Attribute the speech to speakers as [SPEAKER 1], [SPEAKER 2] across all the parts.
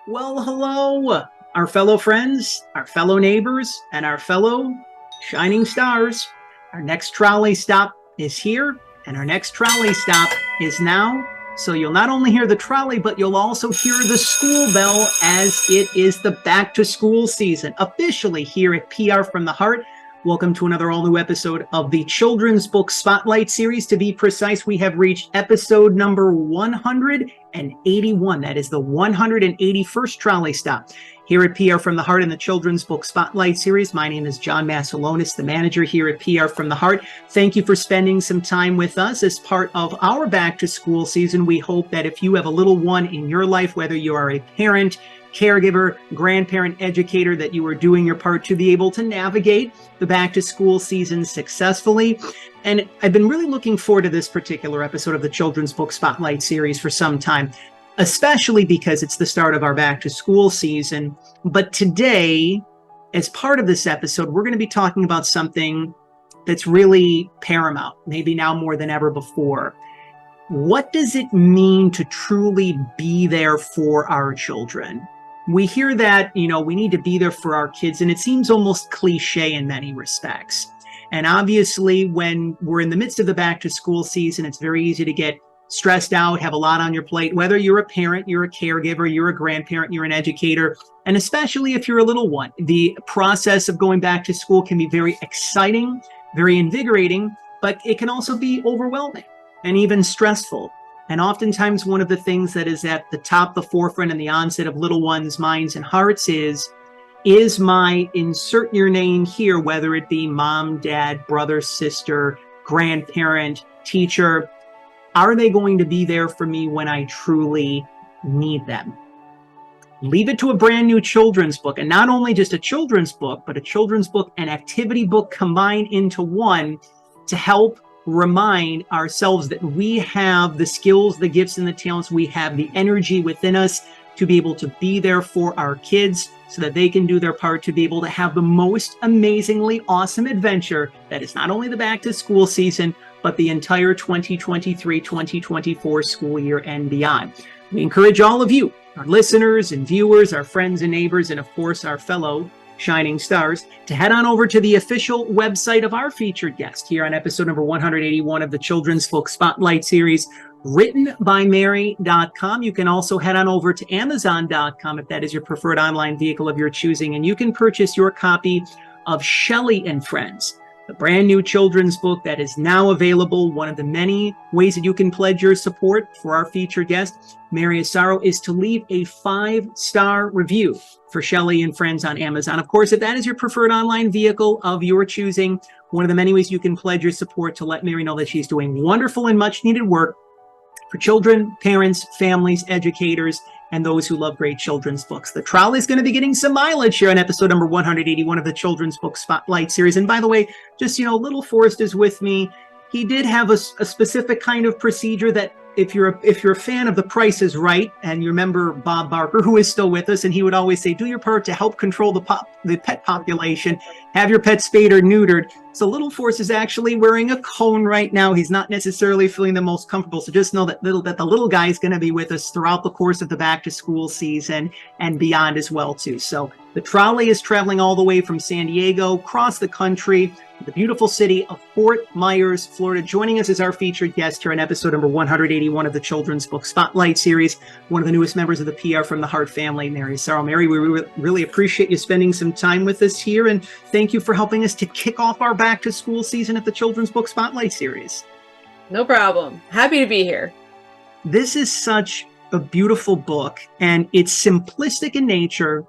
[SPEAKER 1] Well, hello, our fellow friends, our fellow neighbors, and our fellow shining stars. Our next trolley stop is here, and our next trolley stop is now. So you'll not only hear the trolley, but you'll also hear the school bell as it is the back to school season, officially here at PR from the Heart. Welcome to another all-new episode of the Children's Book Spotlight Series. To be precise, we have reached episode number 181. That is the 181st trolley stop here at PR from the Heart in the Children's Book Spotlight Series. My name is John Masiulionis, the manager here at PR from the Heart. Thank you for spending some time with us as part of our back-to-school season. We hope that if you have a little one in your life, whether you are a parent, caregiver, grandparent, educator, that you are doing your part to be able to navigate the back-to-school season successfully. And I've been really looking forward to this particular episode of the Children's Book Spotlight Series for some time, especially because it's the start of our back-to-school season. But today, as part of this episode, we're going to be talking about something that's really paramount, maybe now more than ever before. What does it mean to truly be there for our children? We hear that, we need to be there for our kids, and it seems almost cliche in many respects. And obviously, when we're in the midst of the back-to-school season, it's very easy to get stressed out, have a lot on your plate, whether you're a parent, you're a caregiver, you're a grandparent, you're an educator, and especially if you're a little one. The process of going back to school can be very exciting, very invigorating, but it can also be overwhelming and even stressful. And oftentimes one of the things that is at the top, the forefront, and the onset of little ones' minds and hearts is my insert your name here, whether it be mom, dad, brother, sister, grandparent, teacher, are they going to be there for me when I truly need them? Leave it to a brand new children's book, and not only just a children's book, but a children's book and activity book combined into one to help remind ourselves that we have the skills, the gifts, and the talents. We have the energy within us to be able to be there for our kids so that they can do their part to be able to have the most amazingly awesome adventure that is not only the back to school season, but the entire 2023-2024 school year and beyond. We encourage all of you, our listeners and viewers, our friends and neighbors, and of course our fellow shining stars, to head on over to the official website of our featured guest here on episode number 181 of the Children's Book Spotlight Series, writtenbymary.com. You can also head on over to amazon.com if that is your preferred online vehicle of your choosing, and you can purchase your copy of Shelly and Friends, the brand new children's book that is now available. One of the many ways that you can pledge your support for our featured guest, Mary Asaro, is to leave a 5-star review for Shelly and Friends on Amazon. Of course, if that is your preferred online vehicle of your choosing, one of the many ways you can pledge your support to let Mary know that she's doing wonderful and much needed work for children, parents, families, educators, and those who love great children's books. The trolley is going to be getting some mileage here on episode number 181 of the Children's Book Spotlight Series. And by the way, just, little Forrest is with me. He did have a specific kind of procedure that if you're a fan of The Price is Right, and you remember Bob Barker, who is still with us, and he would always say, do your part to help control the pet population, have your pet spayed or neutered. So little Forrest is actually wearing a cone right now. He's not necessarily feeling the most comfortable. So just know that the little guy is going to be with us throughout the course of the back to school season and beyond as well too. So the trolley is traveling all the way from San Diego, across the country, the beautiful city of Fort Myers, Florida. Joining us as our featured guest here on episode number 181 of the Children's Book Spotlight Series, one of the newest members of the PR from the Heart family, Mary Asaro. Mary, we really appreciate you spending some time with us here, and thank you for helping us to kick off our back to school season at the Children's Book Spotlight Series.
[SPEAKER 2] No problem. Happy to be here.
[SPEAKER 1] This is such a beautiful book, and it's simplistic in nature,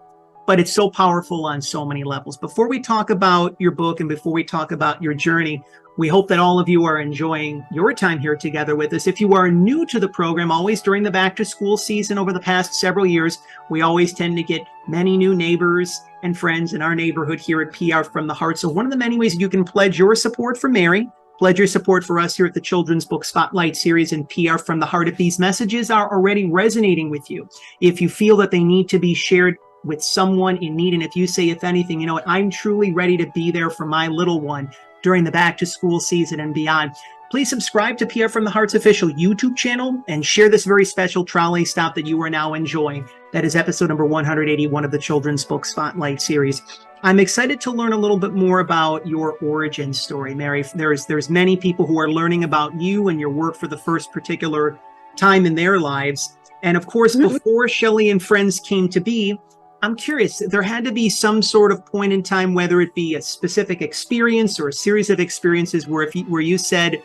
[SPEAKER 1] but it's so powerful on so many levels. Before we talk about your book and before we talk about your journey, we hope that all of you are enjoying your time here together with us. If you are new to the program, always during the back to school season over the past several years, we always tend to get many new neighbors and friends in our neighborhood here at PR from the Heart. So one of the many ways you can pledge your support for Mary, pledge your support for us here at the Children's Book Spotlight Series and PR from the Heart. If these messages are already resonating with you, if you feel that they need to be shared with someone in need, and if you say, if anything, you know what, I'm truly ready to be there for my little one during the back to school season and beyond, please subscribe to PR from the Heart's official YouTube channel and share this very special trolley stop that you are now enjoying. That is episode number 181 of the Children's Book Spotlight series. I'm excited to learn a little bit more about your origin story, Mary. There's many people who are learning about you and your work for the first particular time in their lives. And of course, before Shelly and Friends came to be, I'm curious, there had to be some sort of point in time, whether it be a specific experience or a series of experiences where you said,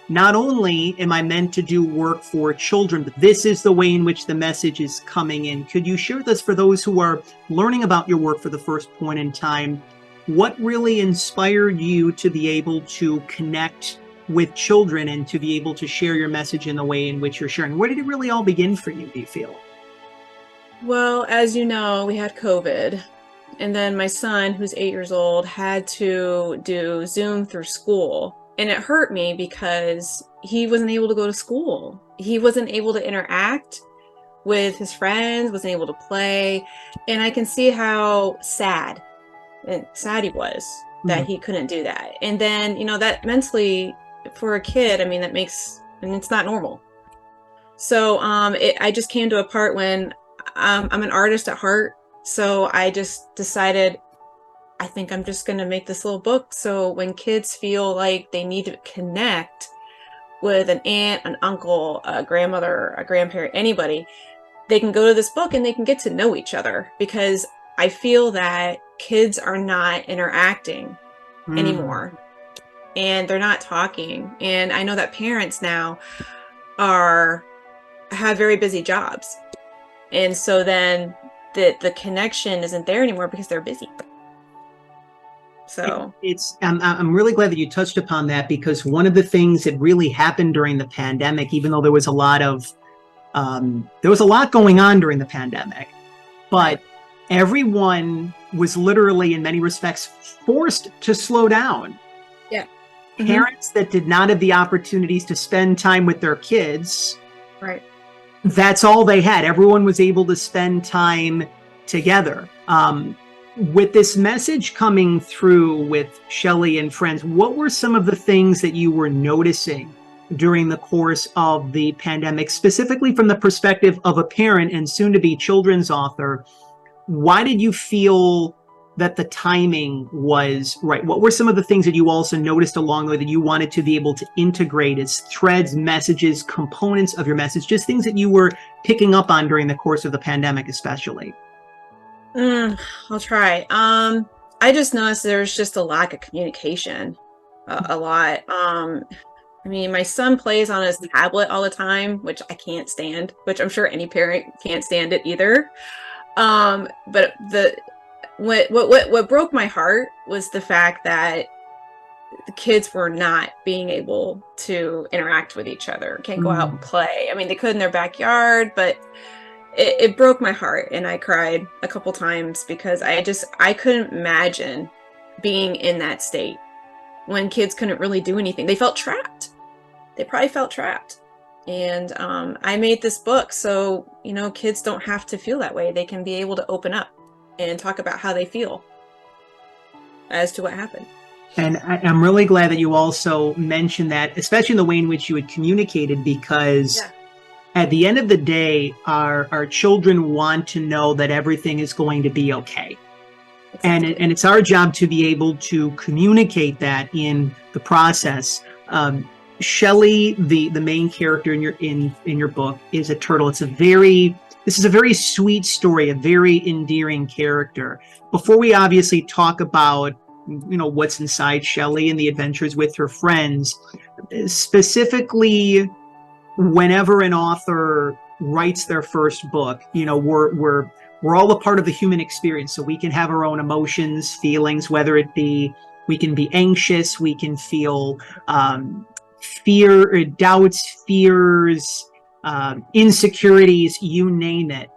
[SPEAKER 1] not only am I meant to do work for children, but this is the way in which the message is coming in. Could you share with us, for those who are learning about your work for the first point in time, what really inspired you to be able to connect with children and to be able to share your message in the way in which you're sharing? Where did it really all begin for you, do you feel?
[SPEAKER 2] Well, as you know, we had COVID, and then my son, who's 8 years old, had to do Zoom through school. And it hurt me because he wasn't able to go to school. He wasn't able to interact with his friends, wasn't able to play. And I can see how sad he was that he couldn't do that. And then, that mentally for a kid, it's not normal. So I just came to a part when I'm an artist at heart. So I just decided, I think I'm just going to make this little book. So when kids feel like they need to connect with an aunt, an uncle, a grandmother, a grandparent, anybody, they can go to this book and they can get to know each other, because I feel that kids are not interacting anymore, and they're not talking. And I know that parents now have very busy jobs. And so then the connection isn't there anymore because they're busy. So
[SPEAKER 1] I'm really glad that you touched upon that, because one of the things that really happened during the pandemic, even though there was a lot going on during the pandemic, but everyone was literally, in many respects, forced to slow down.
[SPEAKER 2] Yeah.
[SPEAKER 1] Parents that did not have the opportunities to spend time with their kids,
[SPEAKER 2] right,
[SPEAKER 1] that's all they had. Everyone was able to spend time together. With this message coming through with Shelly and Friends, what were some of the things that you were noticing during the course of the pandemic, specifically from the perspective of a parent and soon to be children's author? Why did you feel that the timing was right? What were some of the things that you also noticed along the way that you wanted to be able to integrate as threads, messages, components of your message, just things that you were picking up on during the course of the pandemic, especially?
[SPEAKER 2] I'll try. I just noticed there's just a lack of communication, a lot. My son plays on his tablet all the time, which I can't stand, which I'm sure any parent can't stand it either. But what broke my heart was the fact that the kids were not being able to interact with each other, can't go out and play. They could in their backyard, but it broke my heart, and I cried a couple times because I couldn't imagine being in that state when kids couldn't really do anything. They felt trapped. They probably felt trapped. And I made this book so, kids don't have to feel that way. They can be able to open up and talk about how they feel as to what happened.
[SPEAKER 1] And I'm really glad that you also mentioned that, especially in the way in which you had communicated, because at the end of the day, our children want to know that everything is going to be okay. Exactly. And it's our job to be able to communicate that in the process. Shelley, the main character in your book, is a turtle. This is a very sweet story, a very endearing character. Before we obviously talk about what's inside Shelley and the adventures with her friends, specifically, whenever an author writes their first book, we're all a part of the human experience. So we can have our own emotions, feelings, whether it be, we can be anxious, we can feel fear, doubts, fears, insecurities, you name it.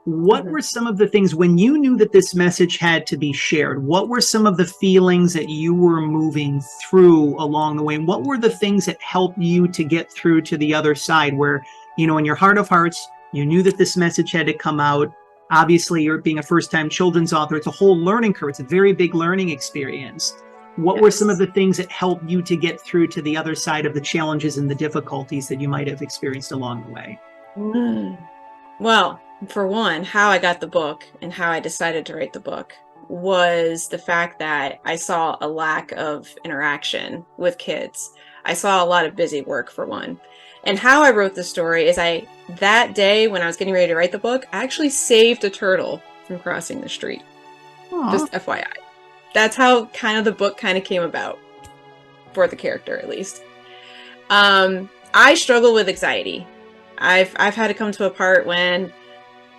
[SPEAKER 1] What were some of the things, when you knew that this message had to be shared, what were some of the feelings that you were moving through along the way? And what were the things that helped you to get through to the other side where, in your heart of hearts, you knew that this message had to come out? Obviously, you're being a first-time children's author. It's a whole learning curve. It's a very big learning experience. What were some of the things that helped you to get through to the other side of the challenges and the difficulties that you might have experienced along the way?
[SPEAKER 2] Well, for one, how I got the book and how I decided to write the book was the fact that I saw a lack of interaction with kids. I saw a lot of busy work, for one. And how I wrote the story is that day when I was getting ready to write the book, I actually saved a turtle from crossing the street.
[SPEAKER 1] Aw.
[SPEAKER 2] Just FYI. That's how kind of the book kind of came about, for the character at least. I struggle with anxiety. I've had to come to a part when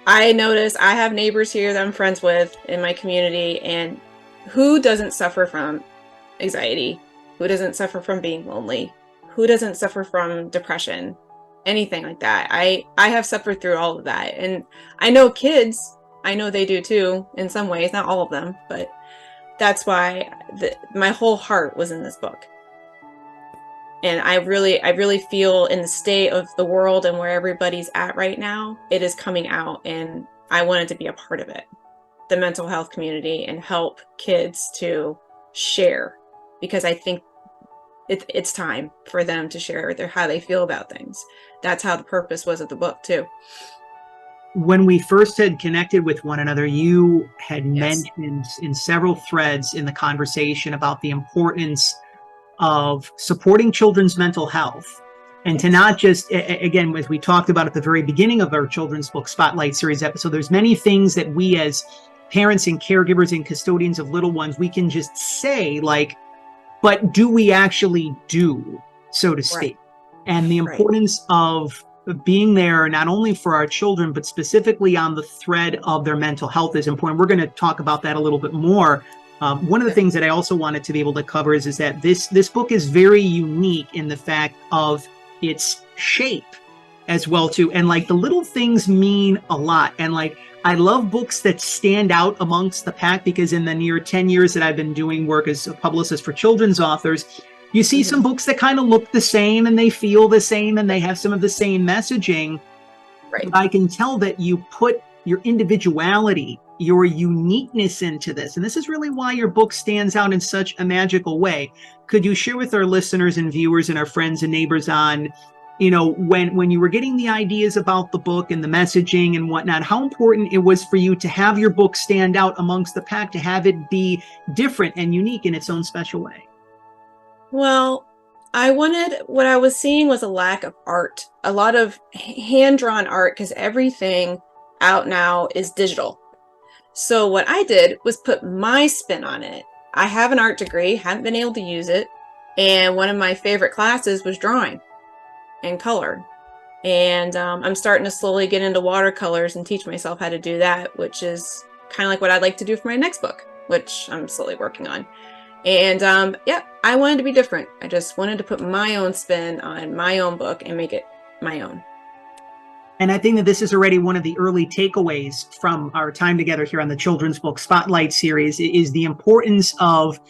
[SPEAKER 2] I notice I have neighbors here that I'm friends with in my community, and who doesn't suffer from anxiety? Who doesn't suffer from being lonely? Who doesn't suffer from depression? Anything like that. I have suffered through all of that. And I know kids, I know they do too, in some ways, not all of them, but that's why my whole heart was in this book. And I really feel in the state of the world and where everybody's at right now, it is coming out, and I wanted to be a part of it. The mental health community, and help kids to share, because I think it's time for them to share how they feel about things. That's how the purpose was of the book too.
[SPEAKER 1] When we first had connected with one another, you had
[SPEAKER 2] Yes.
[SPEAKER 1] mentioned in several threads in the conversation about the importance of supporting children's mental health, and to not just, again, as we talked about at the very beginning of our children's book spotlight series episode, there's many things that we as parents and caregivers and custodians of little ones, we can just say, like, but do we actually do, so to speak? Right. And the importance of being there not only for our children, but specifically on the thread of their mental health is important. We're going to talk about that a little bit more. One of the things that I also wanted to be able to cover is that this book is very unique in the fact of its shape as well too. And like the little things mean a lot. And like, I love books that stand out amongst the pack, because in the near 10 years that I've been doing work as a publicist for children's authors, you see some books that kind of look the same and they feel the same and they have some of the same messaging. Right. But I can tell that you put your individuality, your uniqueness into this. And this is really why your book stands out in such a magical way. Could you share with our listeners and viewers and our friends and neighbors on, you know, when you were getting the ideas about the book and the messaging and whatnot, how important it was for you to have your book stand out amongst the pack, to have it be different and unique in its own special way?
[SPEAKER 2] Well, what I was seeing was a lack of art, a lot of hand-drawn art, because everything out now is digital. So what I did was put my spin on it. I have an art degree, haven't been able to use it, and one of my favorite classes was drawing and color. And I'm starting to slowly get into watercolors and teach myself how to do that, which is kind of like what I'd like to do for my next book, which I'm slowly working on. And yeah, I wanted to be different. I just wanted to put my own spin on my own book and make it my own.
[SPEAKER 1] And I think that this is already one of the early takeaways from our time together here on the Children's Book Spotlight series, is the importance of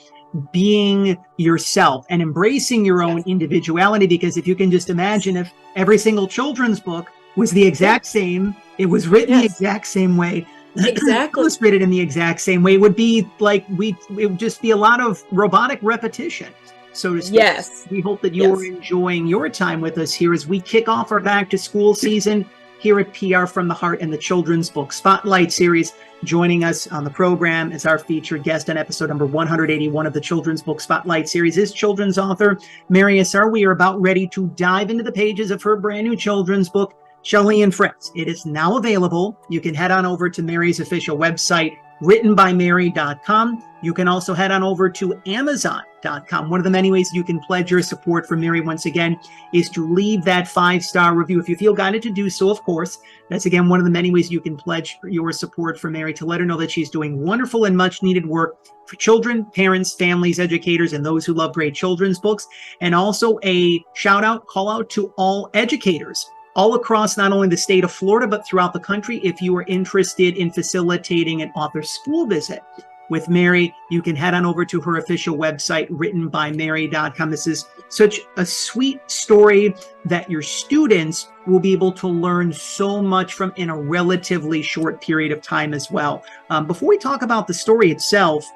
[SPEAKER 1] being yourself and embracing your own individuality. Because if you can just imagine, if every single children's book was the exact same, it was written the exact same way,
[SPEAKER 2] exactly
[SPEAKER 1] illustrated in the exact same way, it would be like it would just be a lot of robotic repetition, so to speak.
[SPEAKER 2] Yes.
[SPEAKER 1] We hope that you're enjoying your time with us here as we kick off our back to school season here at PR from the Heart and the Children's Book Spotlight series. Joining us on the program as our featured guest on episode number 181 of the Children's Book Spotlight series is children's author Mary Asaro. We are about ready to dive into the pages of her brand new children's book, Shelly and Friends. It is now available. You can head on over to Mary's official website, writtenbymary.com. You can also head on over to amazon.com. One of the many ways you can pledge your support for Mary, once again, is to leave that 5-star review. If you feel guided to do so, of course. That's, again, one of the many ways you can pledge your support for Mary, to let her know that she's doing wonderful and much needed work for children, parents, families, educators, and those who love great children's books. And also a shout out, call out to all educators all across not only the state of Florida, but throughout the country. If you are interested in facilitating an author school visit with Mary, you can head on over to her official website, writtenbymary.com. This is such a sweet story that your students will be able to learn so much from in a relatively short period of time as well. Before we talk about the story itself,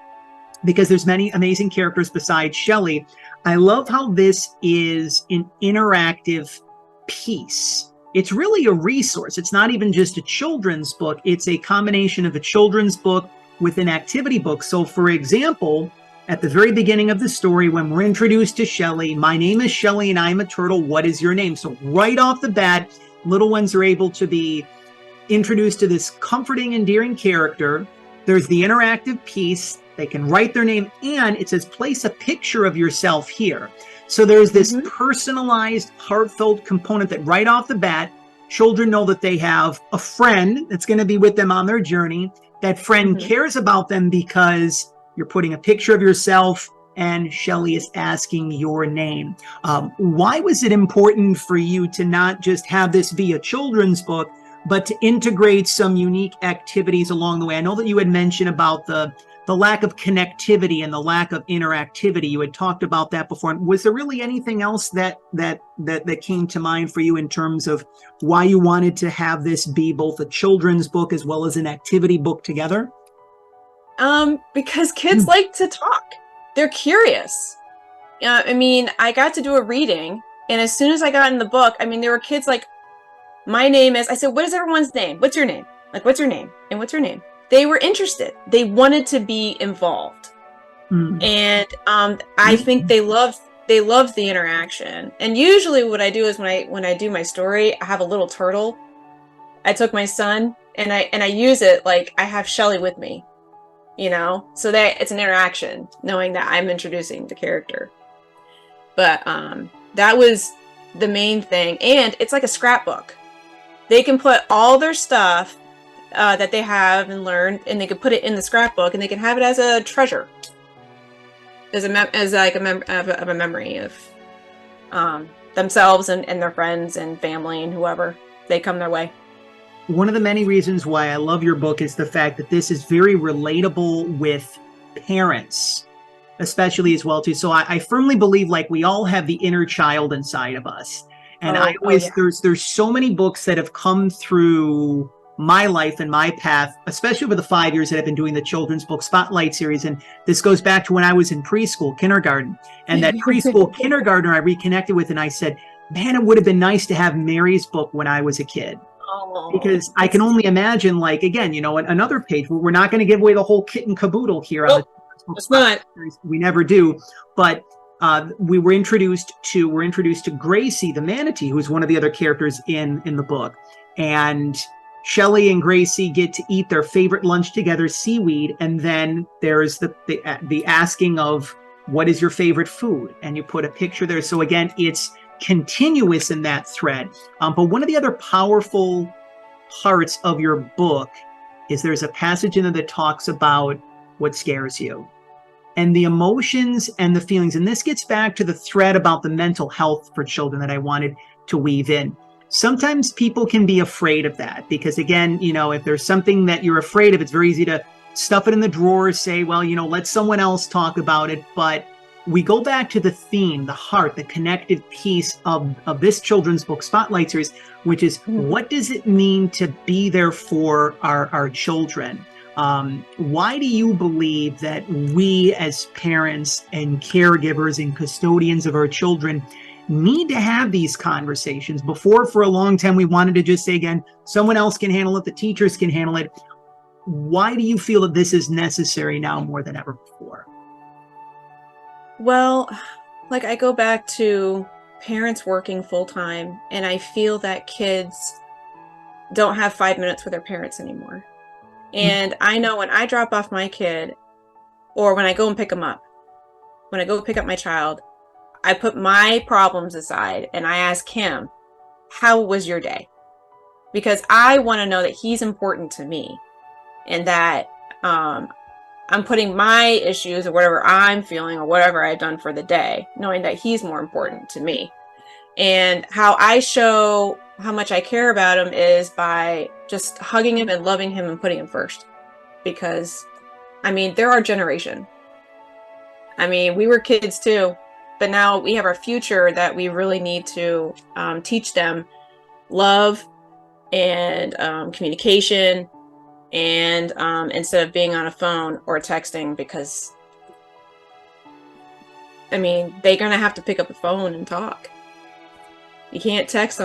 [SPEAKER 1] because there's many amazing characters besides Shelley, I love how this is an interactive piece it's really a resource. It's not even just a children's book. It's a combination of a children's book with an activity book. So for example, at the very beginning of the story, when we're introduced to Shelley, my name is Shelley and I'm a turtle. What is your name? So right off the bat, little ones are able to be introduced to this comforting, endearing character. There's the interactive piece. They can write their name, and it says, place a picture of yourself here. So there's this personalized, heartfelt component that right off the bat, children know that they have a friend that's going to be with them on their journey. That friend cares about them because you're putting a picture of yourself and Shelley is asking your name. Why was it important for you to not just have this be a children's book, but to integrate some unique activities along the way? I know that you had mentioned about the lack of connectivity and the lack of interactivity. You had talked about that before. Was there really anything else that came to mind for you in terms of why you wanted to have this be both a children's book as well as an activity book together?
[SPEAKER 2] Because kids like to talk. They're curious. I mean, I got to do a reading, and as soon as I got in the book, I mean, there were kids like, my name is, I said, what is everyone's name? What's your name? Like, what's your name? And what's your name? They were interested. They wanted to be involved. And I think they loved the interaction. And usually what I do is when I do my story, I have a little turtle. I took my son and I use it like I have Shelley with me, you know, so that it's an interaction, knowing that I'm introducing the character. But that was the main thing. And it's like a scrapbook. They can put all their stuff that they have and learned, and they could put it in the scrapbook, and they can have it as a treasure, as a memory of themselves and their friends and family and whoever they come their way.
[SPEAKER 1] One of the many reasons why I love your book is the fact that this is very relatable with parents, especially as well too. So I firmly believe like we all have the inner child inside of us. And there's so many books that have come through my life and my path, especially over the 5 years that I've been doing the children's book spotlight series. And this goes back to when I was in preschool, kindergarten, and that preschool kindergartner I reconnected with. And I said, man, it would have been nice to have Mary's book when I was a kid. Because I can only imagine, like, again, you know, another page, we're not going to give away the whole kit and caboodle here.
[SPEAKER 2] It's not.
[SPEAKER 1] We never do. But we're introduced to Gracie, the manatee, who's one of the other characters in the book. And Shelley and Gracie get to eat their favorite lunch together, seaweed. And then there's the asking of, what is your favorite food? And you put a picture there. So again, it's continuous in that thread. But one of the other powerful parts of your book is there's a passage in there that talks about what scares you and the emotions and the feelings. And this gets back to the thread about the mental health for children that I wanted to weave in. Sometimes people can be afraid of that because, again, you know, if there's something that you're afraid of, it's very easy to stuff it in the drawer, say, well, you know, let someone else talk about it. But we go back to the theme, the heart, the connective piece of this children's book spotlight series, which is what does it mean to be there for our children? Why do you believe that we as parents and caregivers and custodians of our children need to have these conversations? Before, for a long time, we wanted to just say, again, someone else can handle it, the teachers can handle it. Why do you feel that this is necessary now more than ever before?
[SPEAKER 2] Well, like I go back to parents working full time, and I feel that kids don't have 5 minutes with their parents anymore. And I know when I drop off my kid, or when I go and pick them up, when I go pick up my child, I put my problems aside and I ask him, how was your day? Because I want to know that he's important to me, and that I'm putting my issues or whatever I'm feeling or whatever I've done for the day, knowing that he's more important to me. And how I show how much I care about him is by just hugging him and loving him and putting him first. Because, I mean, they're our generation. I mean, we were kids too, but now we have our future that we really need to teach them love and communication, and instead of being on a phone or texting, because I mean, they're gonna have to pick up the phone and talk. You can't text.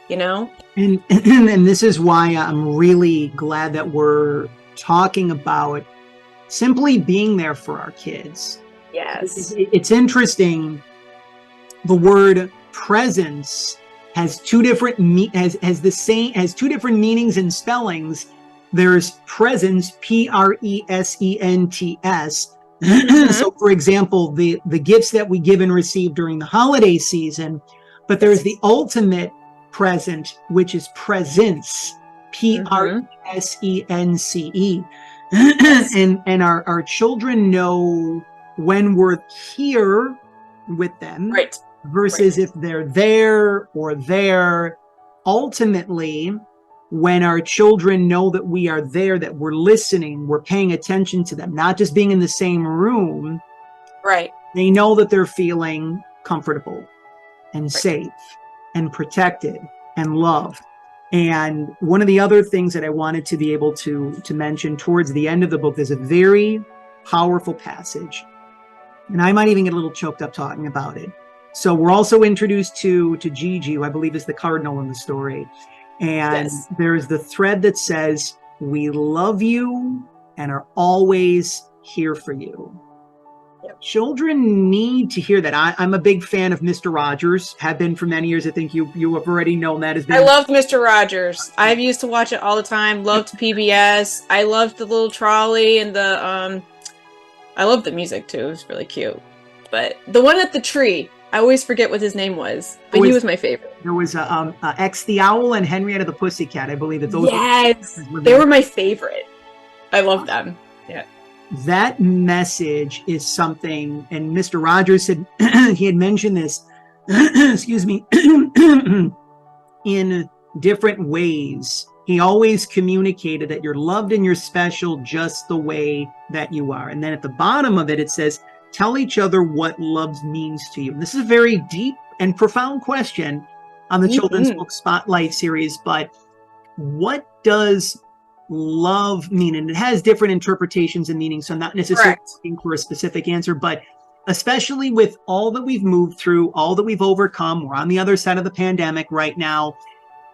[SPEAKER 2] you know?
[SPEAKER 1] And this is why I'm really glad that we're talking about simply being there for our kids.
[SPEAKER 2] Yes.
[SPEAKER 1] It's interesting. The word presence has two different has two different meanings and spellings. There's presence, presents. So, for example, the gifts that we give and receive during the holiday season, but there's the ultimate present, which is presence, presence. And our children know when we're here with them,
[SPEAKER 2] Right.
[SPEAKER 1] versus if they're there or there. Ultimately, when our children know that we are there, that we're listening, we're paying attention to them, not just being in the same room,
[SPEAKER 2] Right.
[SPEAKER 1] they know that they're feeling comfortable and safe and protected and loved. And one of the other things that I wanted to be able to mention towards the end of the book, there's a very powerful passage, and I might even get a little choked up talking about it. So we're also introduced to Gigi, who I believe is the cardinal in the story. And there's the thread that says, "We love you and are always here for you." Yep. Children need to hear that. I'm a big fan of Mr. Rogers, have been for many years. I think you have already known that. Has been.
[SPEAKER 2] I loved Mr. Rogers. I've used to watch it all the time. Loved PBS. I loved the little trolley and the I loved the music too. It was really cute. But the one at the tree, I always forget what his name was, but he was my favorite.
[SPEAKER 1] There was X the Owl and Henrietta the Pussycat. I believe that those.
[SPEAKER 2] Yes, they were my favorite. I love them. Yeah.
[SPEAKER 1] That message is something, and Mr. Rogers said he had mentioned this, excuse me, in different ways. He always communicated that you're loved and you're special just the way that you are. And then at the bottom of it, it says, tell each other what love means to you. This is a very deep and profound question on the Children's Book Spotlight series, but what does love mean? And it has different interpretations and meanings, so I'm not necessarily looking for a specific answer, but especially with all that we've moved through, all that we've overcome, we're on the other side of the pandemic right now.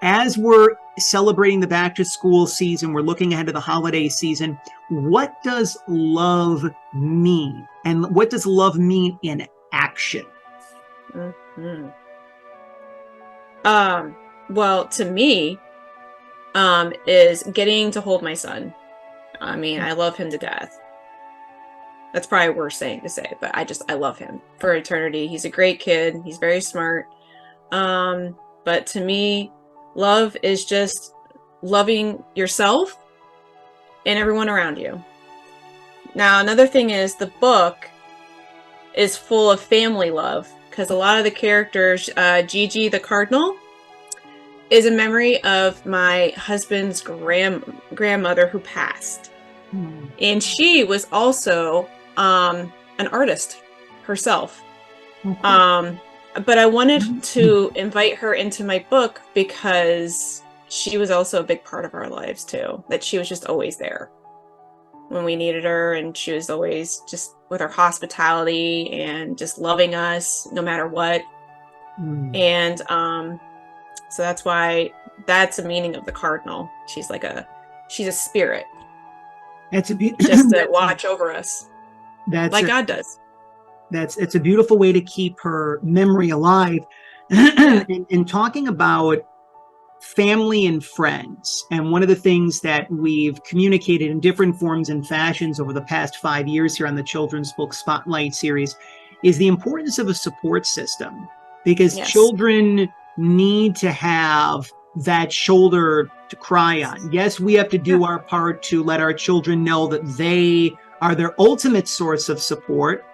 [SPEAKER 1] As we're celebrating the back to school season, we're looking ahead to the holiday season. What does love mean? And what does love mean in action?
[SPEAKER 2] Well, to me, is getting to hold my son. I mean, I love him to death. That's probably worse thing to say, but I love him for eternity. He's a great kid. He's very smart. But to me, love is just loving yourself and everyone around you. Now, another thing is the book is full of family love, because a lot of the characters, Gigi the Cardinal, is a memory of my husband's grandmother who passed. And she was also an artist herself. But I wanted to invite her into my book because she was also a big part of our lives too. That she was just always there when we needed her, and she was always just with her hospitality and just loving us no matter what. And so that's why that's a meaning of the cardinal. She's a spirit. That's just to watch over us, like God does.
[SPEAKER 1] It's a beautiful way to keep her memory alive. In talking about family and friends, and one of the things that we've communicated in different forms and fashions over the past 5 years here on the Children's Book Spotlight series is the importance of a support system, because children need to have that shoulder to cry on. Yes, we have to do our part to let our children know that they are their ultimate source of support.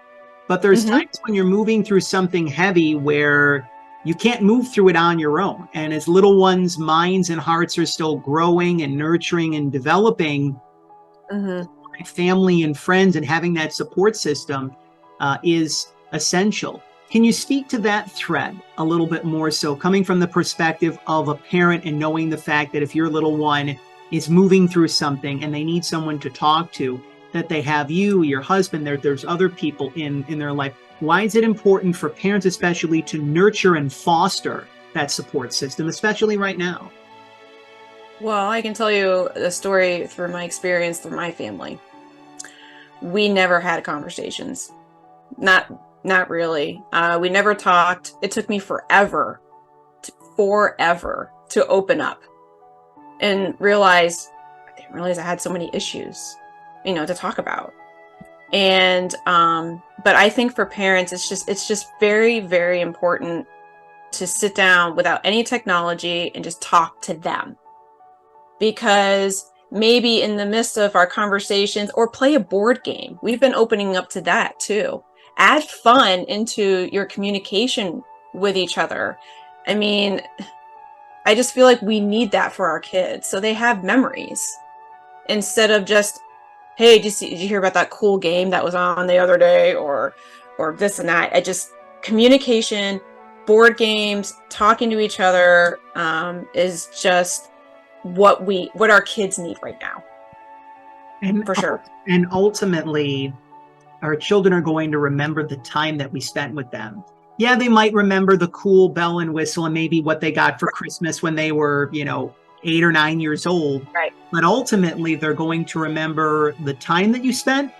[SPEAKER 1] But there's times when you're moving through something heavy where you can't move through it on your own. And as little ones' minds and hearts are still growing and nurturing and developing, family and friends and having that support system is essential. Can you speak to that thread a little bit more so, coming from the perspective of a parent and knowing the fact that if your little one is moving through something and they need someone to talk to, that they have you, your husband, there's other people in their life. Why is it important for parents especially to nurture and foster that support system, especially right now?
[SPEAKER 2] Well, I can tell you the story through my experience through my family. We never had conversations. Not really. We never talked. It took me forever to open up and I didn't realize I had so many issues, to talk about. And but I think for parents, it's just very, very important to sit down without any technology and just talk to them. Because maybe in the midst of our conversations, or play a board game. We've been opening up to that too. Add fun into your communication with each other. I mean, I just feel like we need that for our kids, so they have memories instead of just, hey, did you hear about that cool game that was on the other day, or this and that. Communication, board games, talking to each other is just what our kids need right now.
[SPEAKER 1] And
[SPEAKER 2] for sure.
[SPEAKER 1] And ultimately, our children are going to remember the time that we spent with them. Yeah, they might remember the cool bell and whistle and maybe what they got for Christmas when they were, 8 or 9 years old.
[SPEAKER 2] Right.
[SPEAKER 1] But ultimately, they're going to remember the time that you spent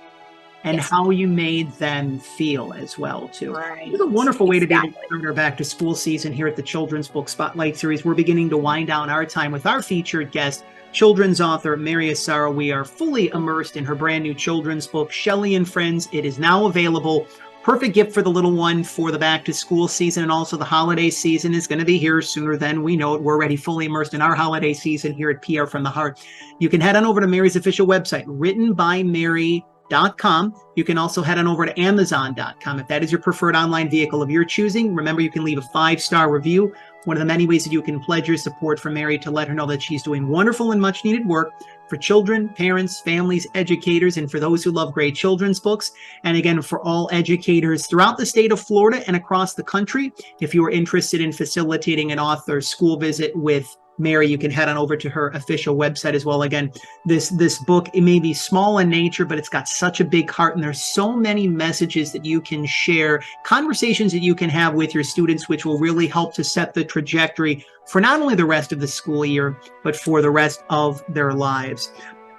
[SPEAKER 1] and how you made them feel as well, too.
[SPEAKER 2] Right.
[SPEAKER 1] It's a wonderful way to be our back to school season here at the Children's Book Spotlight Series. We're beginning to wind down our time with our featured guest, children's author Mary Asaro. We are fully immersed in her brand new children's book, Shelly and Friends. It is now available. Perfect gift for the little one for the back to school season, and also the holiday season is going to be here sooner than we know it. We're already fully immersed in our holiday season here at PR from the Heart. You can head on over to Mary's official website, writtenbymary.com. You can also head on over to amazon.com if that is your preferred online vehicle of your choosing. Remember, you can leave a 5-star review. One of the many ways that you can pledge your support for Mary to let her know that she's doing wonderful and much needed work for children, parents, families, educators, and for those who love great children's books. And again, for all educators throughout the state of Florida and across the country, if you are interested in facilitating an author's school visit with Mary, you can head on over to her official website as well. Again, this book, it may be small in nature, but it's got such a big heart, and there's so many messages that you can share, conversations that you can have with your students, which will really help to set the trajectory for not only the rest of the school year, but for the rest of their lives.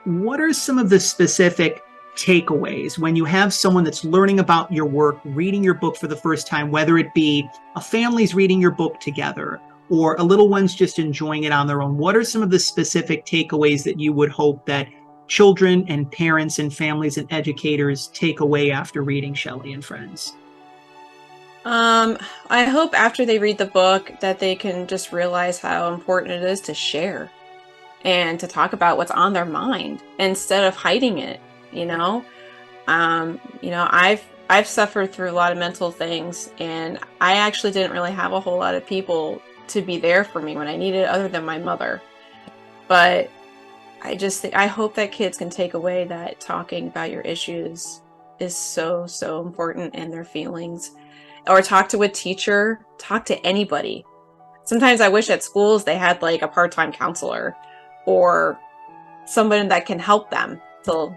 [SPEAKER 1] What are some of the specific takeaways when you have someone that's learning about your work, reading your book for the first time, whether it be a family's reading your book together, or a little one's just enjoying it on their own? What are some of the specific takeaways that you would hope that children and parents and families and educators take away after reading Shelly and Friends?
[SPEAKER 2] I hope after they read the book that they can just realize how important it is to share and to talk about what's on their mind instead of hiding it. I've suffered through a lot of mental things, and I actually didn't really have a whole lot of people to be there for me when I needed it other than my mother. But I hope that kids can take away that talking about your issues is so, so important, and their feelings. Or talk to a teacher, talk to anybody. Sometimes I wish at schools they had like a part-time counselor or somebody that can help them through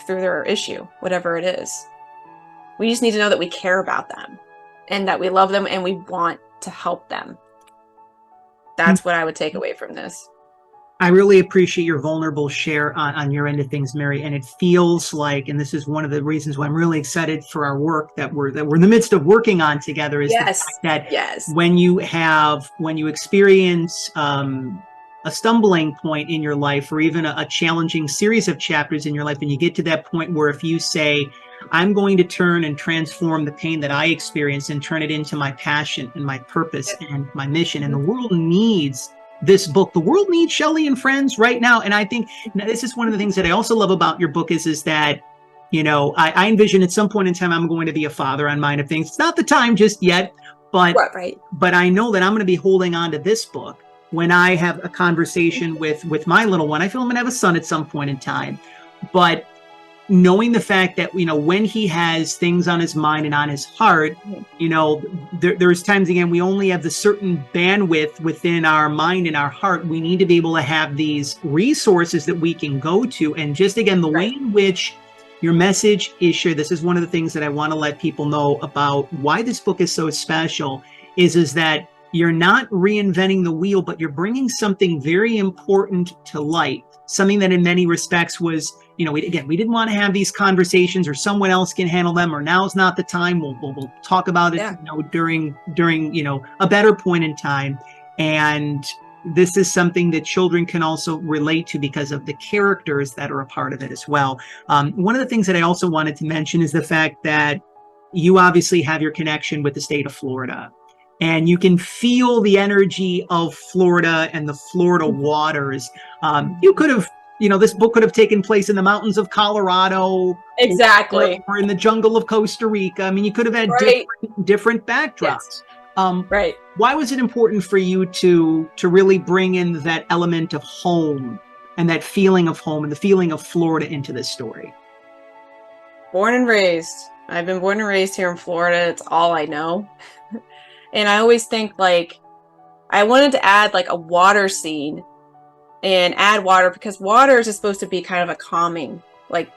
[SPEAKER 2] their issue, whatever it is. We just need to know that we care about them and that we love them and we want to help them. That's what I would take away from this.
[SPEAKER 1] I really appreciate your vulnerable share on your end of things, Mary. And it feels like, and this is one of the reasons why I'm really excited for our work that we're in the midst of working on together, is the fact that when you experience a stumbling point in your life, or even a challenging series of chapters in your life, and you get to that point where if you say, I'm going to turn and transform the pain that I experienced and turn it into my passion and my purpose and my mission, and the world needs this book. The world needs Shelly and Friends right now. And I think this is one of the things that I also love about your book is that, I envision at some point in time, I'm going to be a father on Mind of Things. It's not the time just yet, but I know that I'm going to be holding on to this book when I have a conversation with my little one. I feel I'm going to have a son at some point in time, but knowing the fact that, when he has things on his mind and on his heart, there's times, again, we only have the certain bandwidth within our mind and our heart. We need to be able to have these resources that we can go to. And just, again, the way in which your message is shared, this is one of the things that I want to let people know about why this book is so special, is that you're not reinventing the wheel, but you're bringing something very important to light. Something that in many respects was, we didn't want to have these conversations, or someone else can handle them, or now's not the time. We'll talk about it,
[SPEAKER 2] Yeah.
[SPEAKER 1] during a better point in time. And this is something that children can also relate to because of the characters that are a part of it as well. One of the things that I also wanted to mention is the fact that you obviously have your connection with the state of Florida. And you can feel the energy of Florida and the Florida waters. You could have, this book could have taken place in the mountains of Colorado.
[SPEAKER 2] Exactly.
[SPEAKER 1] Or in the jungle of Costa Rica. I mean, you could have had
[SPEAKER 2] Right.
[SPEAKER 1] different backdrops.
[SPEAKER 2] Yes. Right.
[SPEAKER 1] Why was it important for you to really bring in that element of home and that feeling of home and the feeling of Florida into this story?
[SPEAKER 2] Born and raised. I've been born and raised here in Florida. It's all I know. And I always think I wanted to add a water scene and add water because water is supposed to be kind of a calming,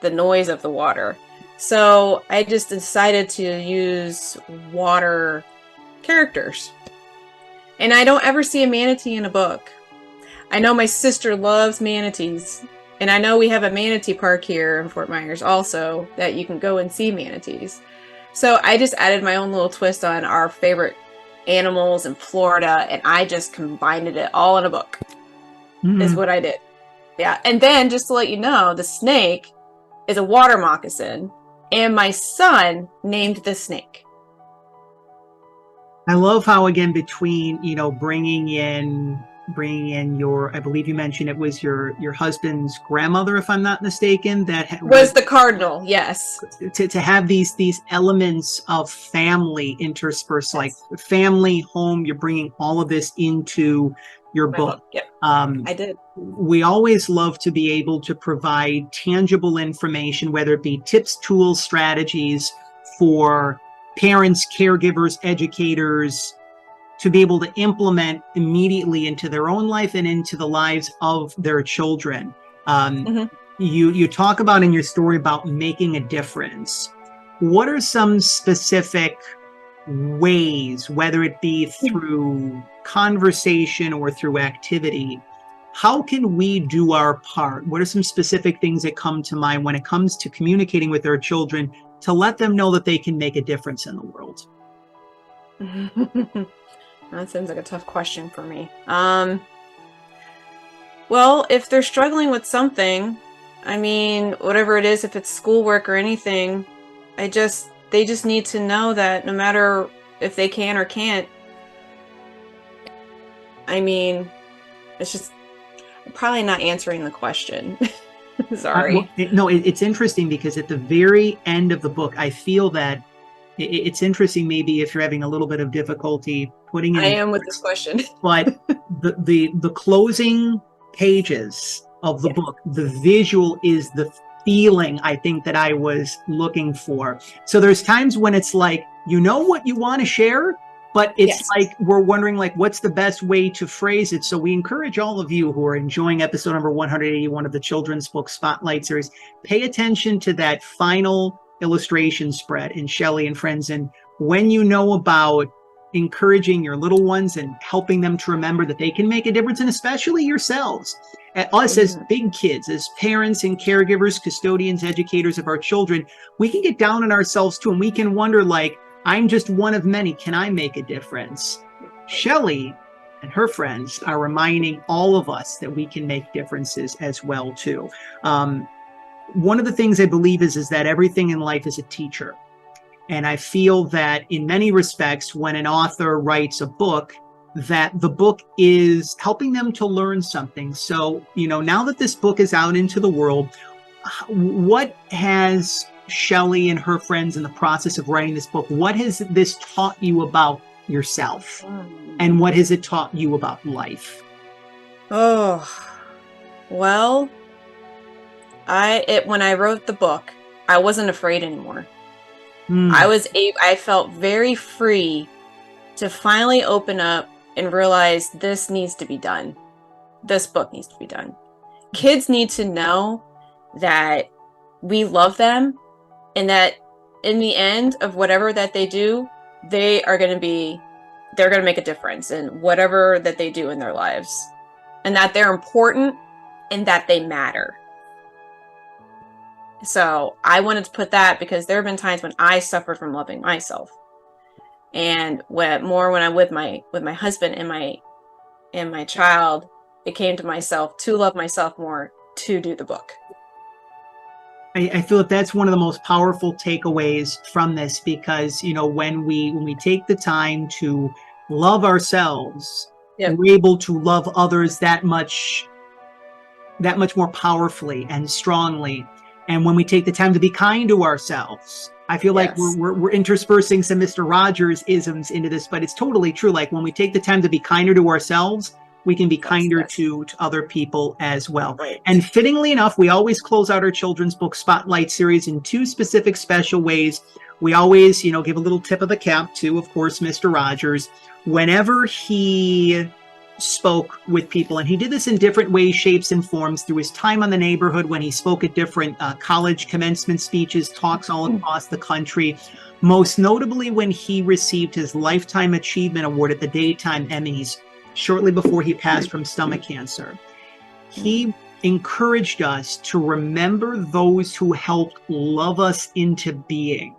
[SPEAKER 2] the noise of the water. So I just decided to use water characters. And I don't ever see a manatee in a book. I know my sister loves manatees. And I know we have a manatee park here in Fort Myers also that you can go and see manatees. So I just added my own little twist on our favorite animals in Florida, and I just combined it all in a book. Is what I did. Yeah. And then just to let you know, the snake is a water moccasin, and my son named the snake.
[SPEAKER 1] I love how, again, between, bringing in your, I believe you mentioned it was your husband's grandmother, if I'm not mistaken, that
[SPEAKER 2] was the cardinal. Yes.
[SPEAKER 1] To have these elements of family interspersed, yes. Like family, home, you're bringing all of this into your book.
[SPEAKER 2] Yep. I did.
[SPEAKER 1] We always love to be able to provide tangible information, whether it be tips, tools, strategies for parents, caregivers, educators, to be able to implement immediately into their own life and into the lives of their children. You talk about in your story about making a difference. What are some specific ways, whether it be through conversation or through activity, how can we do our part? What are some specific things that come to mind when it comes to communicating with our children to let them know that they can make a difference in the world?
[SPEAKER 2] That seems like a tough question for me. Well, if they're struggling with something, I mean, whatever it is, if it's schoolwork or anything, they just need to know that no matter if they can or can't, I mean, it's just probably not answering the question. Sorry.
[SPEAKER 1] It's interesting because at the very end of the book, I feel that it's interesting, maybe if you're having a little bit of difficulty putting in.
[SPEAKER 2] I am with this question.
[SPEAKER 1] But the closing pages of the book, the visual is the feeling I think that I was looking for. So there's times when it's like, what you want to share, but it's like we're wondering what's the best way to phrase it. So we encourage all of you who are enjoying episode number 181 of the Children's Book Spotlight series, pay attention to that final illustration spread in Shelly and Friends. And when you know about encouraging your little ones and helping them to remember that they can make a difference, and especially yourselves, us as big kids, as parents and caregivers, custodians, educators of our children, we can get down on ourselves too, and we can wonder, I'm just one of many. Can I make a difference? Shelley and her friends are reminding all of us that we can make differences as well too. One of the things I believe is that everything in life is a teacher. And I feel that in many respects, when an author writes a book, that the book is helping them to learn something. So, now that this book is out into the world, what has Shelley and her friends in the process of writing this book, what has this taught you about yourself? And what has it taught you about life?
[SPEAKER 2] Oh, well, when I wrote the book, I wasn't afraid anymore. I felt very free to finally open up and realize this needs to be done. This book needs to be done. Kids need to know that we love them and that in the end of whatever that they do, they are going to be they're going to make a difference in whatever that they do in their lives, and that they're important and that they matter. So I wanted to put that because there have been times when I suffered from loving myself, and when I'm with my husband and my child, it came to myself to love myself more, to do the book.
[SPEAKER 1] I feel that that's one of the most powerful takeaways from this, because, you know, when we take the time to love ourselves,
[SPEAKER 2] Yep.
[SPEAKER 1] we're able to love others that much more powerfully and strongly. And when we take the time to be kind to ourselves, I feel like
[SPEAKER 2] Yes.
[SPEAKER 1] we're interspersing some Mr. Rogers isms into this, but it's totally true. Like, when we take the time to be kinder to ourselves, we can be kinder to other people as well.
[SPEAKER 2] Right.
[SPEAKER 1] And fittingly enough, we always close out our children's book spotlight series in two specific special ways. We always, you know, give a little tip of the cap to, of course, Mr. Rogers, whenever he spoke with people. And he did this in different ways, shapes, and forms through his time on the neighborhood, when he spoke at different college commencement speeches, talks all across the country. Most notably when he received his Lifetime Achievement Award at the Daytime Emmys, shortly before he passed from stomach cancer. He encouraged us to remember those who helped love us into being.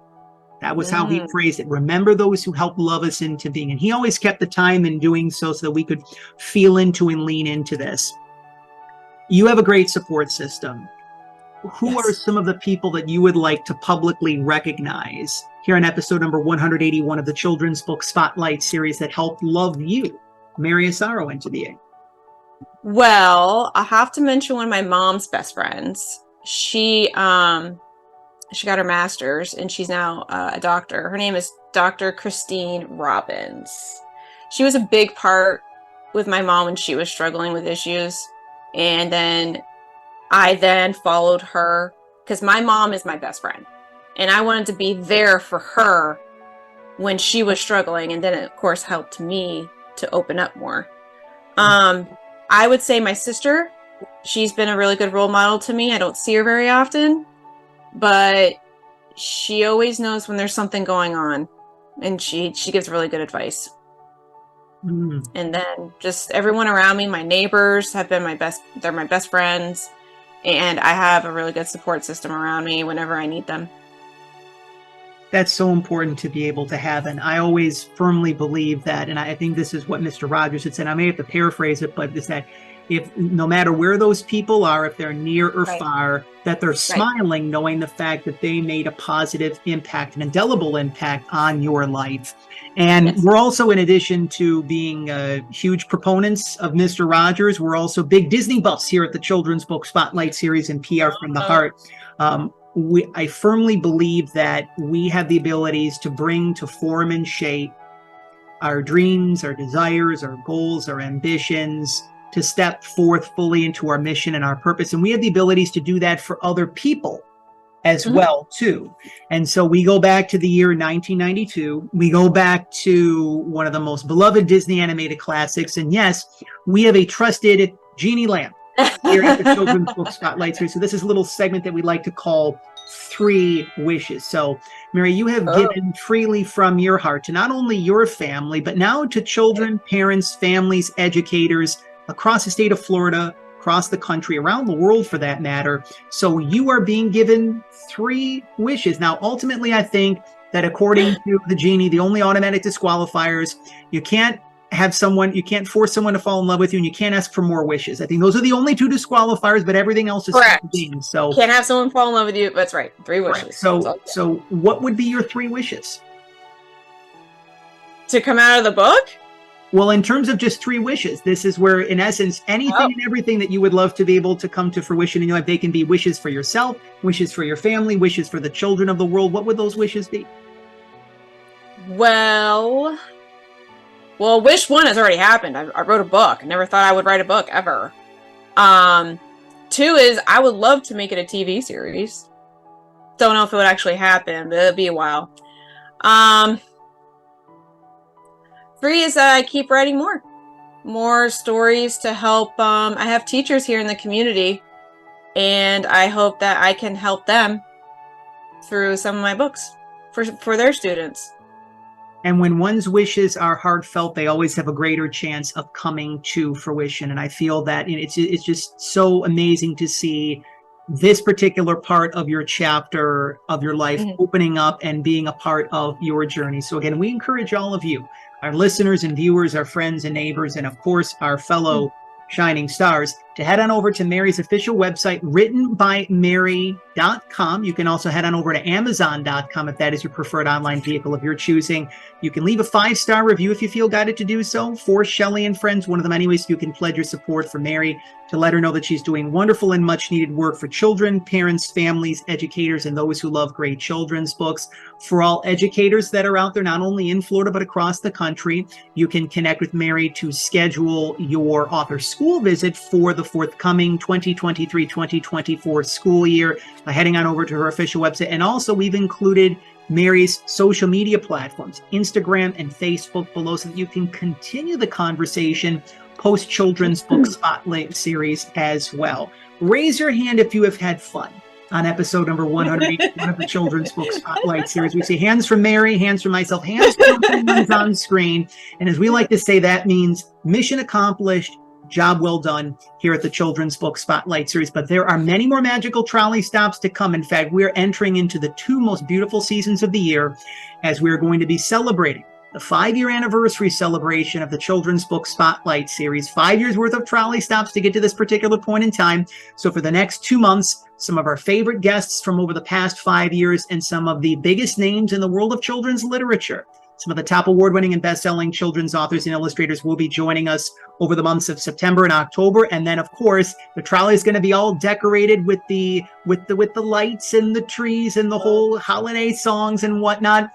[SPEAKER 1] That was how he phrased it. Remember those who helped love us into being. And he always kept the time in doing so that we could feel into and lean into this. You have a great support system. Who are some of the people that you would like to publicly recognize here on episode number 181 of the Children's Book Spotlight series that helped love you, Mary Asaro, into being?
[SPEAKER 2] Well, I have to mention one of my mom's best friends. She got her master's and she's now a doctor. Her name is Dr. Christine Robbins. She was a big part with my mom when she was struggling with issues. And then I then followed her because my mom is my best friend. And I wanted to be there for her when she was struggling. And then it, of course, helped me to open up more. I would say my sister, she's been a really good role model to me. I don't see her very often, but she always knows when there's something going on, and she gives really good advice. And then just everyone around me, my neighbors have been they're my best friends, and I have a really good support system around me whenever I need them.
[SPEAKER 1] That's so important to be able to have. And I always firmly believe that, and I think this is what Mr. Rogers had said, I may have to paraphrase it, but is that if no matter where those people are, if they're near or far, that they're smiling, knowing the fact that they made a positive impact, an indelible impact on your life. And we're also, in addition to being huge proponents of Mr. Rogers, we're also big Disney buffs here at the Children's Book Spotlight series and PR from the Heart. I firmly believe that we have the abilities to bring to form and shape our dreams, our desires, our goals, our ambitions, to step forth fully into our mission and our purpose. And we have the abilities to do that for other people as well, too. And so we go back to the year 1992. We go back to one of the most beloved Disney animated classics. And yes, we have a trusted genie lamp here at the Children's Book Spotlight series. So this is a little segment that we like to call 3 Wishes. So, Mary, you have given freely from your heart to not only your family, but now to children, parents, families, educators across the state of Florida, across the country, around the world for that matter. So you are being given 3 wishes. Now, ultimately, I think that according to the genie, the only automatic disqualifiers, you can't force someone to fall in love with you, and you can't ask for more wishes. I think those are the only 2 disqualifiers, but everything else is
[SPEAKER 2] correct.
[SPEAKER 1] So
[SPEAKER 2] can't have someone fall in love with you. That's right. 3 wishes.
[SPEAKER 1] So what would be your 3 wishes?
[SPEAKER 2] To come out of the book?
[SPEAKER 1] Well, in terms of just 3 wishes, this is where, in essence, anything and everything that you would love to be able to come to fruition in your life, they can be wishes for yourself, wishes for your family, wishes for the children of the world. What would those wishes be?
[SPEAKER 2] Well, wish 1 has already happened. I wrote a book. I never thought I would write a book ever. 2 is I would love to make it a TV series. Don't know if it would actually happen, but it'll be a while. 3 is that I keep writing more stories to help. I have teachers here in the community, and I hope that I can help them through some of my books for their students.
[SPEAKER 1] And when one's wishes are heartfelt, they always have a greater chance of coming to fruition. And I feel that it's just so amazing to see this particular part of your chapter of your life opening up and being a part of your journey. So again, we encourage all of you, our listeners and viewers, our friends and neighbors, and of course, our fellow shining stars, to head on over to Mary's official website, writtenbymary.com. You can also head on over to amazon.com if that is your preferred online vehicle of your choosing. You can leave a 5-star review if you feel guided to do so for Shelly and Friends, one of the many ways you can pledge your support for Mary, to let her know that she's doing wonderful and much needed work for children, parents, families, educators, and those who love great children's books. For all educators that are out there, not only in Florida, but across the country, you can connect with Mary to schedule your author school visit for the forthcoming 2023-2024 school year by heading on over to her official website. And also, we've included Mary's social media platforms, Instagram and Facebook, below, so that you can continue the conversation post children's book spotlight series as well. Raise your hand if you have had fun on episode number 181 of the children's book spotlight series. We see hands from Mary, hands from myself, hands from everyone's on screen. And as we like to say, that means mission accomplished, job well done here at the Children's Book Spotlight Series. But there are many more magical trolley stops to come. In fact, we're entering into the 2 most beautiful seasons of the year, as we're going to be celebrating the 5-year anniversary celebration of the Children's Book Spotlight Series. 5 years worth of trolley stops to get to this particular point in time. So for the next 2 months, some of our favorite guests from over the past 5 years and some of the biggest names in the world of children's literature, some of the top award-winning and best-selling children's authors and illustrators will be joining us over the months of September and October. And then, of course, the trolley is going to be all decorated with the lights and the trees and the whole holiday songs and whatnot.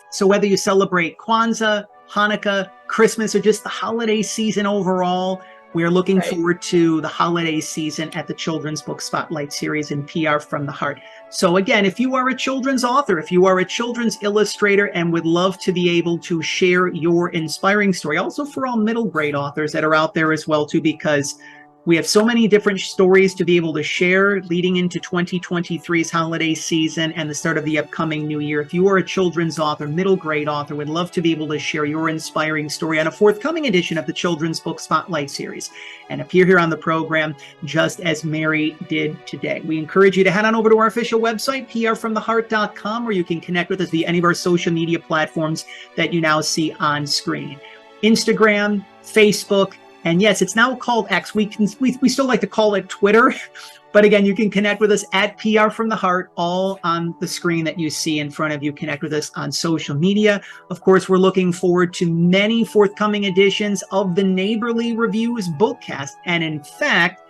[SPEAKER 1] So whether you celebrate Kwanzaa, Hanukkah, Christmas, or just the holiday season overall, we are looking forward to the holiday season at the Children's Book Spotlight Series in PR from the Heart. So again, if you are a children's author, if you are a children's illustrator and would love to be able to share your inspiring story, also for all middle grade authors that are out there as well too, because we have so many different stories to be able to share leading into 2023's holiday season and the start of the upcoming new year. If you are a children's author, middle grade author, would love to be able to share your inspiring story on a forthcoming edition of the Children's Book Spotlight Series and appear here on the program just as Mary did today. We encourage you to head on over to our official website, prfromtheheart.com, where you can connect with us via any of our social media platforms that you now see on screen. Instagram, Facebook, and yes, it's now called X. We still like to call it Twitter. But again, you can connect with us at PR from the Heart, all on the screen that you see in front of you. Connect with us on social media. Of course, we're looking forward to many forthcoming editions of the Neighborly Reviews bookcast. And in fact,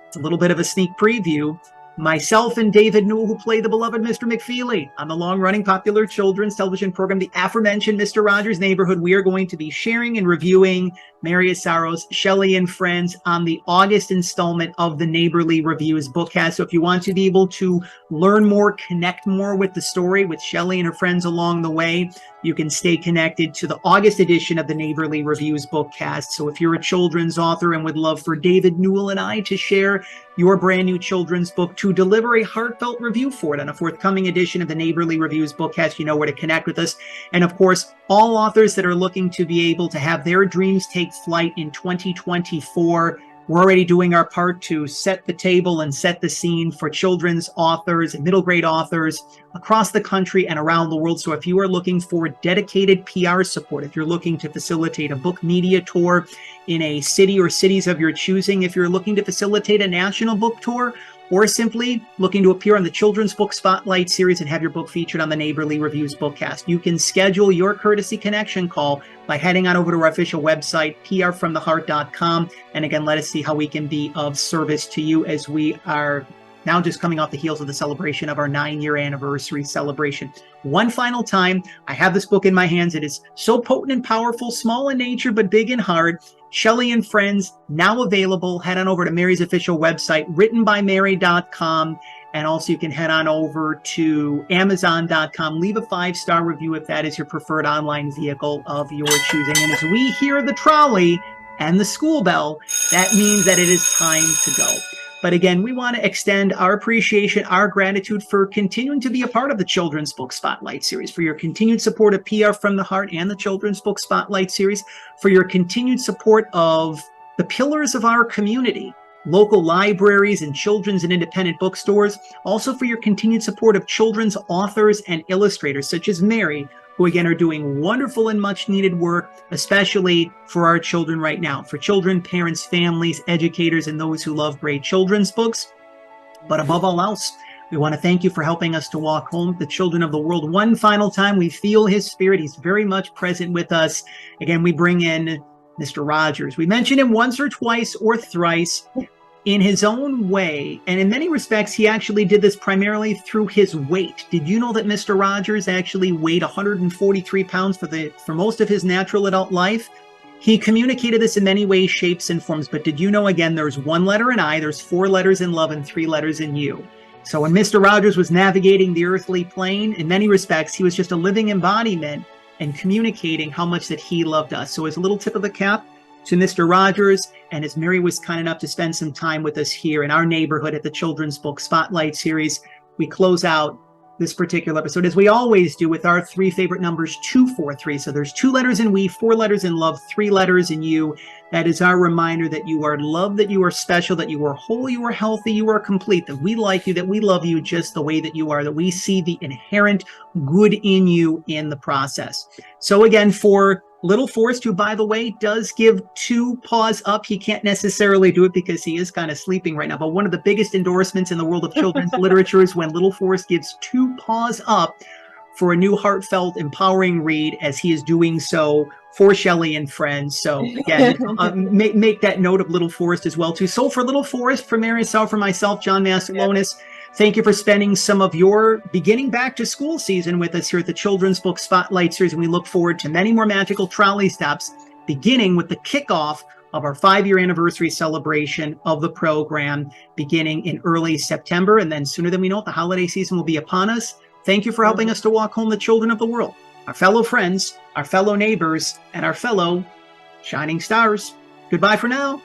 [SPEAKER 1] it's a little bit of a sneak preview. Myself and David Newell, who play the beloved Mr. McFeely on the long-running popular children's television program, the aforementioned Mr. Rogers' Neighborhood, we are going to be sharing and reviewing Mary Asaro's Shelly and Friends on the August installment of the Neighborly Reviews bookcast. So if you want to be able to learn more, connect more with the story with Shelly and her friends along the way, you can stay connected to the August edition of the Neighborly Reviews bookcast. So if you're a children's author and would love for David Newell and I to share your brand new children's book, to deliver a heartfelt review for it on a forthcoming edition of the Neighborly Reviews bookcast, you know where to connect with us. And of course, all authors that are looking to be able to have their dreams take flight in 2024, we're already doing our part to set the table and set the scene for children's authors and middle grade authors across the country and around the world. So if you are looking for dedicated PR support, if you're looking to facilitate a book media tour in a city or cities of your choosing, if you're looking to facilitate a national book tour, or simply looking to appear on the Children's Book Spotlight Series and have your book featured on the Neighborly Reviews bookcast, you can schedule your courtesy connection call by heading on over to our official website, prfromtheheart.com. And again, let us see how we can be of service to you as we are now just coming off the heels of the celebration of our 9-year anniversary celebration. One final time, I have this book in my hands. It is so potent and powerful, small in nature, but big and hard. Shelly and Friends, now available. Head on over to Mary's official website, writtenbymary.com. And also you can head on over to amazon.com. Leave a 5-star review if that is your preferred online vehicle of your choosing. And as we hear the trolley and the school bell, that means that it is time to go. But again, we want to extend our appreciation, our gratitude for continuing to be a part of the Children's Book Spotlight series, for your continued support of PR from the Heart and the Children's Book Spotlight series, for your continued support of the pillars of our community, local libraries and children's and independent bookstores, also for your continued support of children's authors and illustrators such as Mary, who again are doing wonderful and much needed work, especially for our children right now, for children, parents, families, educators, and those who love great children's books. But above all else, we want to thank you for helping us to walk home the children of the world one final time. We feel his spirit. He's very much present with us. Again, we bring in Mr. Rogers. We mention him once or twice or thrice in his own way, and in many respects, he actually did this primarily through his weight. Did you know that Mr. Rogers actually weighed 143 pounds for most of his natural adult life? He communicated this in many ways, shapes, and forms, but did you know, again, there's one letter in I, there's 4 letters in love, and 3 letters in you. So when Mr. Rogers was navigating the earthly plane, in many respects, he was just a living embodiment and communicating how much that he loved us. So as a little tip of the cap to Mr. Rogers, and as Mary was kind enough to spend some time with us here in our neighborhood at the Children's Book Spotlight series, we close out this particular episode, as we always do, with our 3 favorite numbers, 243. So there's 2 letters in we, 4 letters in love, 3 letters in you. That is our reminder that you are loved, that you are special, that you are whole, you are healthy, you are complete, that we like you, that we love you just the way that you are, that we see the inherent good in you in the process. So again, for little Forrest, who, by the way, does give 2 paws up. He can't necessarily do it because he is kind of sleeping right now. But one of the biggest endorsements in the world of children's literature is when little Forrest gives 2 paws up for a new heartfelt, empowering read, as he is doing so for Shelly and Friends. So again, make that note of little Forrest as well too. So for little Forrest, for Mary Asaro, for myself, John Masiulionis, thank you for spending some of your beginning back to school season with us here at the Children's Book Spotlight series. And we look forward to many more magical trolley stops, beginning with the kickoff of our 5-year anniversary celebration of the program beginning in early September. And then sooner than we know it, the holiday season will be upon us. Thank you for helping us to walk home the children of the world, our fellow friends, our fellow neighbors, and our fellow shining stars. Goodbye for now.